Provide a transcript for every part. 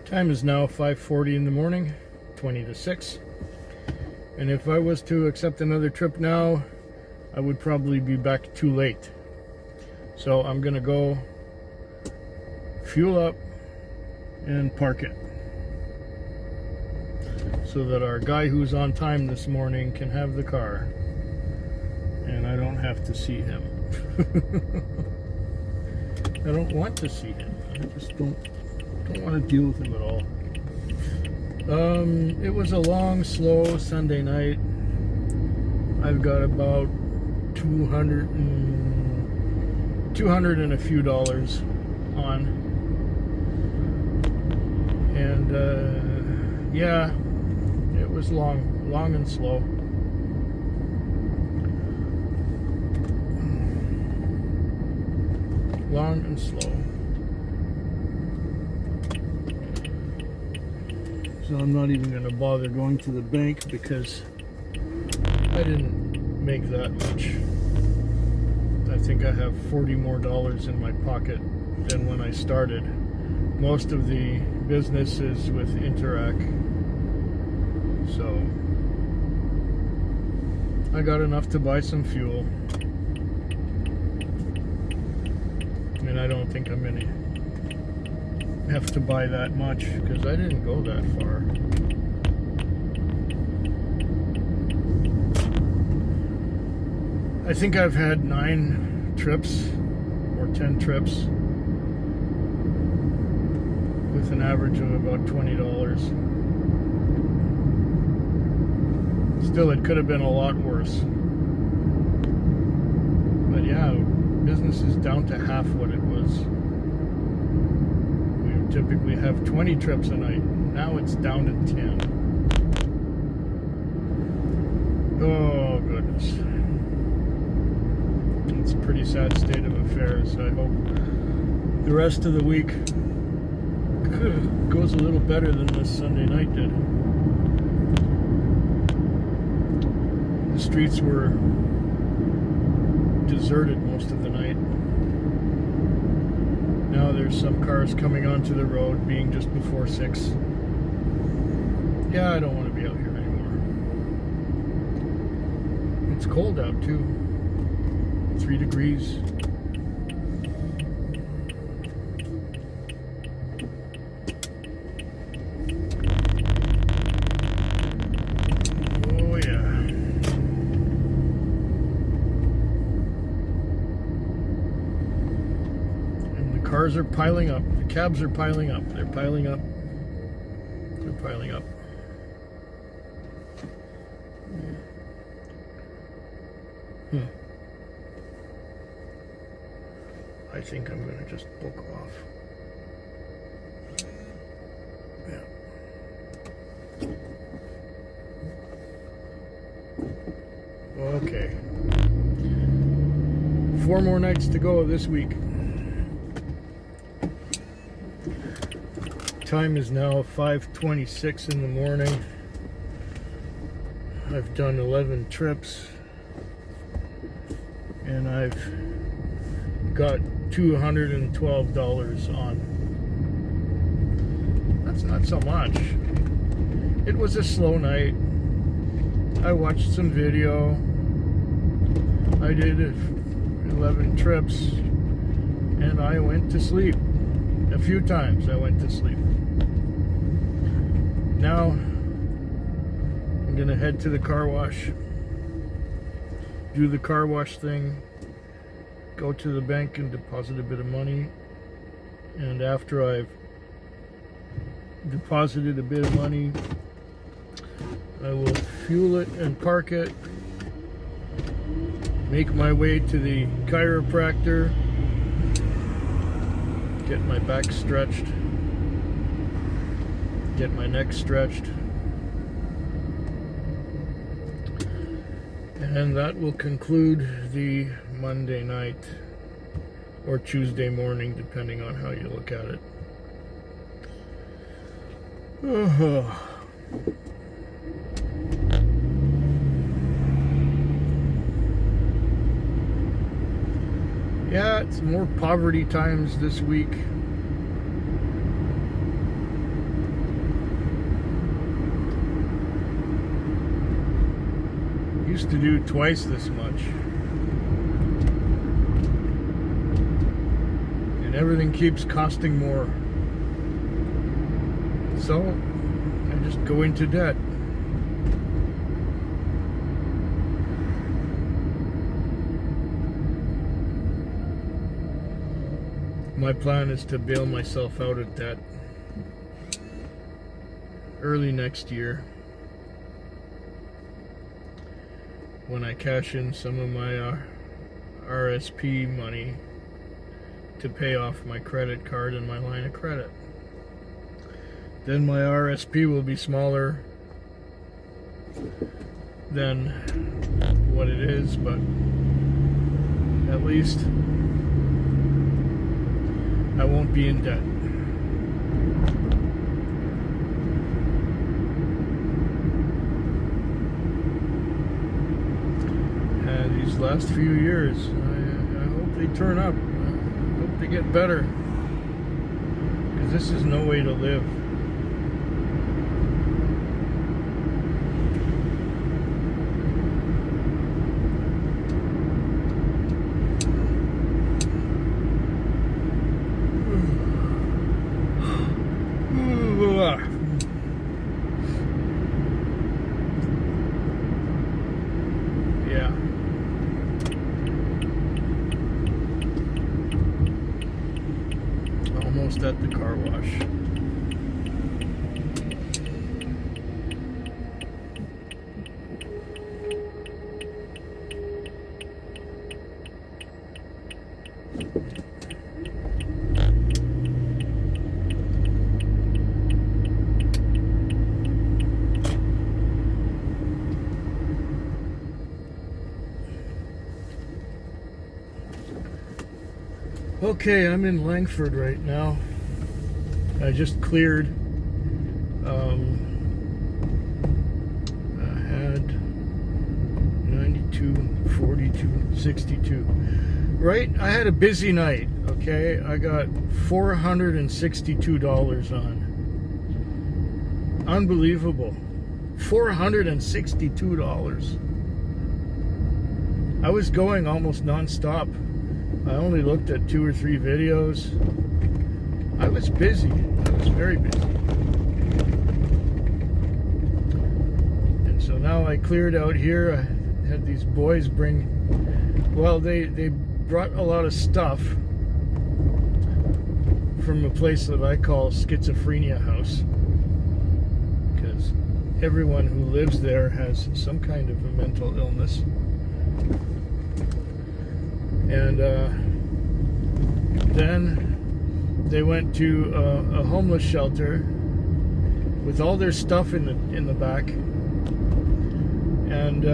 Time is now 5:40 in the morning, 20 to 6. And if I was to accept another trip now, I would probably be back too late. So I'm gonna go fuel up and park it so that our guy who's on time this morning can have the car and I don't have to see him. I don't want to see him. I just don't want to deal with him at all. It was a long, slow Sunday night. I've got about 200 and a few dollars on, and yeah, it was long and slow. Long and slow. So I'm not even going to bother going to the bank because I didn't make that much. I think I have $40 more in my pocket than when I started. Most of the business is with Interac. So I got enough to buy some fuel. And I don't think I'm going to have to buy that much because I didn't go that far. I think I've had 9 trips or 10 trips with an average of about $20. Still, it could have been a lot worse. But yeah, business is down to half what it was. We typically have 20 trips a night. Now it's down to 10. Oh, goodness. It's a pretty sad state of affairs. I hope the rest of the week goes a little better than this Sunday night did. The streets were deserted most of the night. Now there's some cars coming onto the road being just before 6. Yeah, I don't want to be out here anymore. It's cold out too. 3 degrees. Oh yeah. And the cars are piling up. The cabs are piling up. They're piling up. They're piling up. I think I'm going to just book off. Yeah. Okay. 4 more nights to go this week. Time is now 5:26 in the morning. I've done 11 trips. And I've got $212 on. That's not so much. It was a slow night. I watched some video. I did 11 trips and I went to sleep. A few times I went to sleep. Now I'm gonna head to the car wash, do the car wash thing, go to the bank and deposit a bit of money, and after I've deposited a bit of money, I will fuel it and park it, make my way to the chiropractor, get my back stretched, get my neck stretched, and that will conclude the Monday night or Tuesday morning, depending on how you look at it. Yeah, it's more poverty times this week. used to do twice this much. And everything keeps costing more. So I just go into debt. My plan is to bail myself out of debt early next year when I cash in some of my RSP money to pay off my credit card and my line of credit. Then my RSP will be smaller than what it is, but at least I won't be in debt. And these last few years, I hope they turn up. I hope they get better. Because this is no way to live. Yeah. Almost at the car wash. Okay, I'm in Langford right now. I just cleared. I had 92, 42, 62. Right? I had a busy night, okay? I got $462 on. Unbelievable. $462. I was going almost non-stop. I only looked at 2 or 3 videos. I was busy. I was very busy. And so now I cleared out here. I had these boys bring, well, they brought a lot of stuff from a place that I call Schizophrenia House. Because everyone who lives there has some kind of a mental illness. And then they went to a homeless shelter with all their stuff in the back, and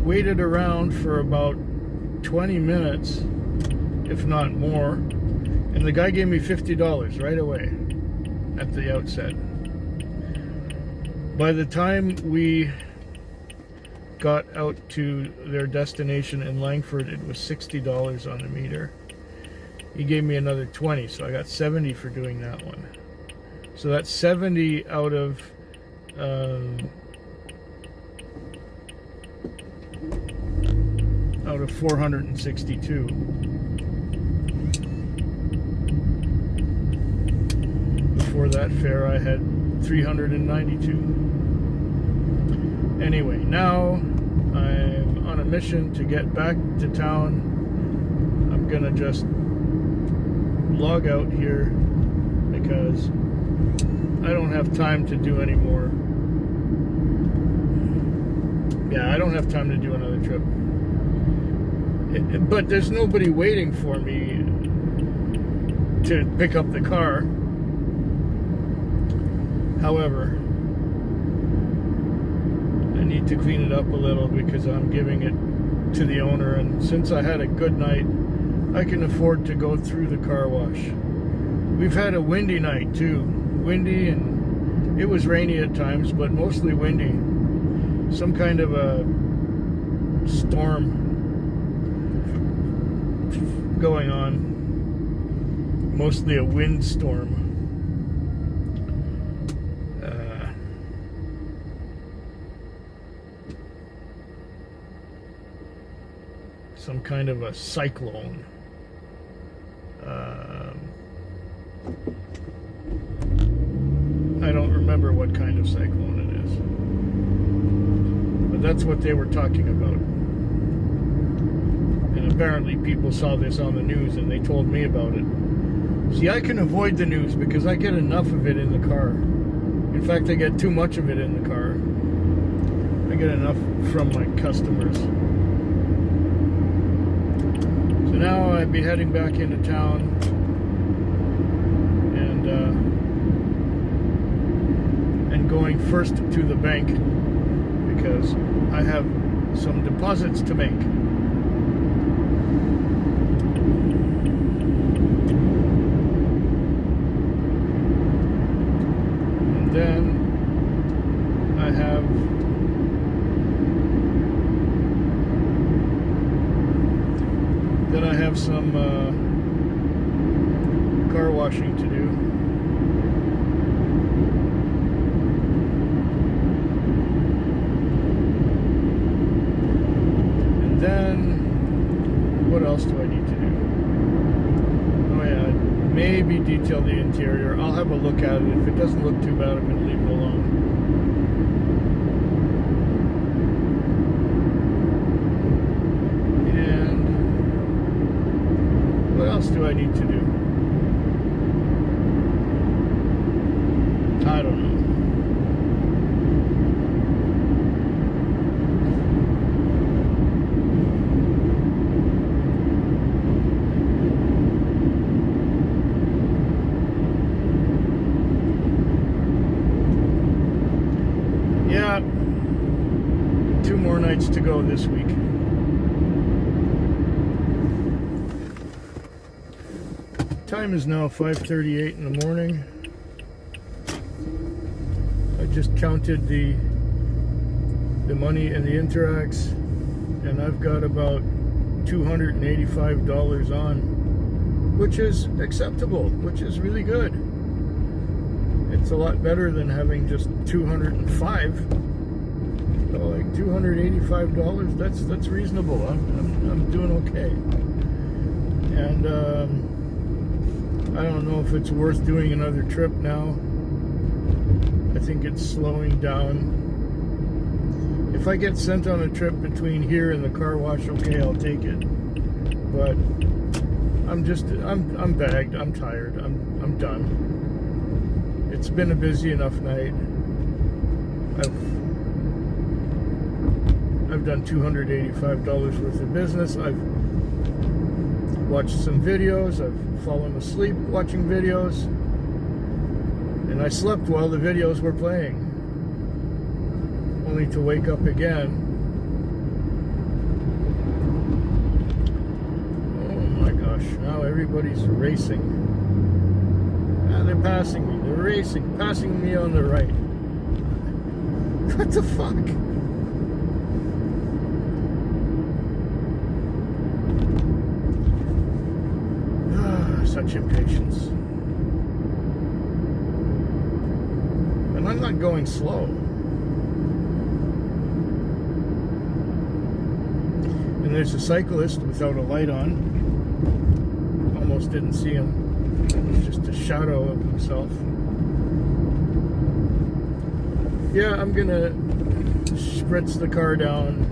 waited around for about 20 minutes, if not more. And the guy gave me $50 right away at the outset. By the time we got out to their destination in Langford, it was $60 on the meter. He gave me another 20, so I got 70 for doing that one. So that's 70 out of 462. Before that fare, I had 392. Anyway, now I'm on a mission to get back to town. I'm gonna just log out here because I don't have time to do any more. Yeah, I don't have time to do another trip. But there's nobody waiting for me to pick up the car. However, I need to clean it up a little because I'm giving it to the owner, and since I had a good night, I can afford to go through the car wash. We've had a windy night too. Windy, and it was rainy at times, but mostly windy. Some kind of a storm going on. Mostly a windstorm. some kind of a cyclone. I don't remember what kind of cyclone it is, but that's what they were talking about. And apparently people saw this on the news and they told me about it. See, I can avoid the news because I get enough of it in the car. In fact, I get too much of it in the car. I get enough from my customers. So now I'd be heading back into town and going first to the bank because I have some deposits to make. And then I have some car washing to do. And then what else do I need to do? Oh yeah, maybe detail the interior. I'll have a look at it. If it doesn't look too bad, I'm going to leave it alone. What else do I need to do? I don't know. Yeah, 2 more nights to go this week. Time is now 5:38 in the morning. I just counted the money in the Interacts, and I've got about $285 on, which is acceptable, which is really good. It's a lot better than having just 205. So like $285, that's reasonable. I'm doing okay. And I don't know if it's worth doing another trip now. I think it's slowing down. If I get sent on a trip between here and the car wash, okay, I'll take it. But I'm bagged. I'm tired. I'm done. It's been a busy enough night. I've done $285 worth of business. I've watched some videos. I've fallen asleep watching videos, and I slept while the videos were playing, only to wake up again. Oh my gosh, now everybody's racing. They're passing me. They're racing, passing me on the right. What the fuck? Such impatience. And I'm not going slow. And there's a cyclist without a light on. Almost didn't see him. It was just a shadow of himself. Yeah, I'm gonna spritz the car down,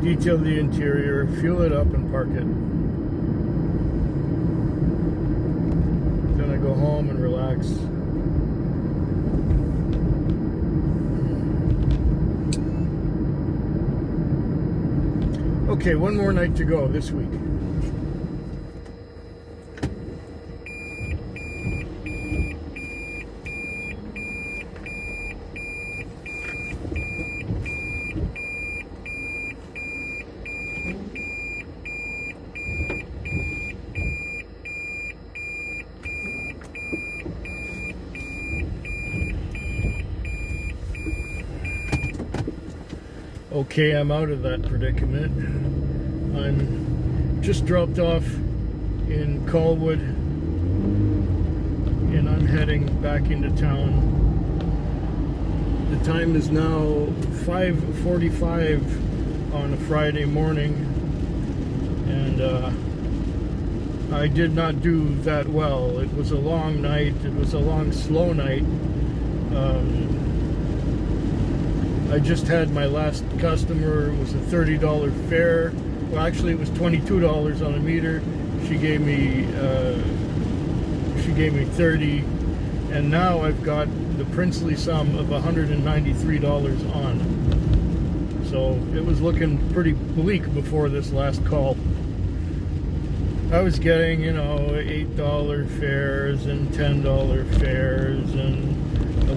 detail the interior, fuel it up, and park it. Go home and relax. Okay, one more night to go this week. Okay, I'm out of that predicament. I'm just dropped off in Colwood, and I'm heading back into town. The time is now 5:45 on a Friday morning, and I did not do that well. It was a long night. It was a long, slow night. I just had my last customer. It was a $30 fare. Well, actually, it was $22 on a meter. She gave me 30, and now I've got the princely sum of $193 on. So it was looking pretty bleak before this last call. I was getting, you know, $8 fares and $10 fares, and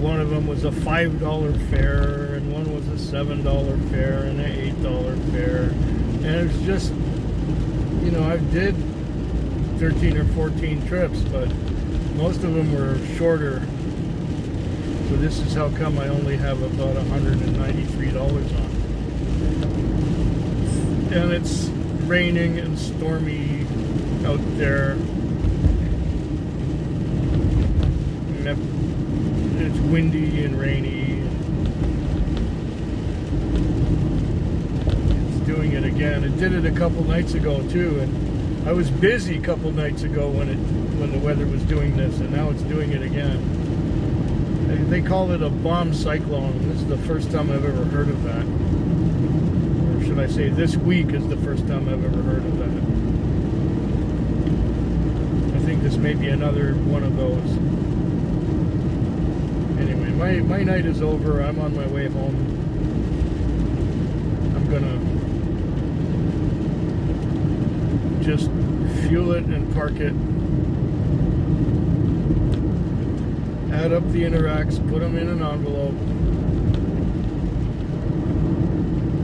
one of them was a $5 fare, and one was a $7 fare, and an $8 fare. And it was just, you know, I did 13 or 14 trips, but most of them were shorter. So this is how come I only have about $193 on. And it's raining and stormy out there. It's windy and rainy. It's doing it again. It did it a couple nights ago too, and I was busy a couple nights ago when the weather was doing this, and now it's doing it again. They call it a bomb cyclone. This is the first time I've ever heard of that. Or should I say this week is the first time I've ever heard of that. I think this may be another one of those. Anyway, my night is over. I'm on my way home. I'm gonna just fuel it and park it. Add up the Interacts, put them in an envelope,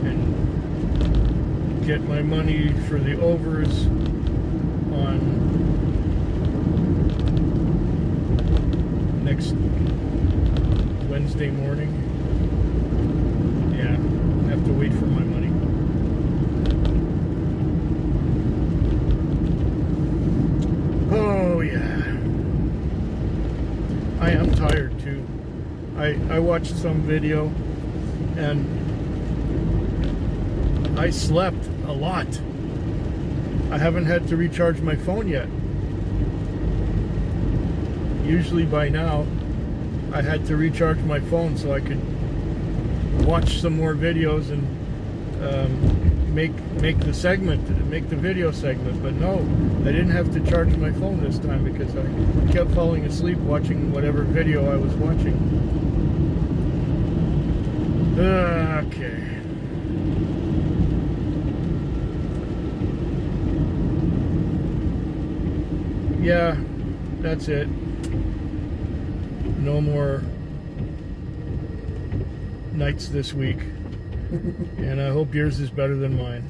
and get my money for the overs on next Wednesday morning. Yeah, I have to wait for my money. Oh yeah. I am tired too. I watched some video and I slept a lot. I haven't had to recharge my phone yet. Usually by now I had to recharge my phone so I could watch some more videos and make the video segment, but no, I didn't have to charge my phone this time because I kept falling asleep watching whatever video I was watching. Okay. Yeah, that's it. No more nights this week. And I hope yours is better than mine.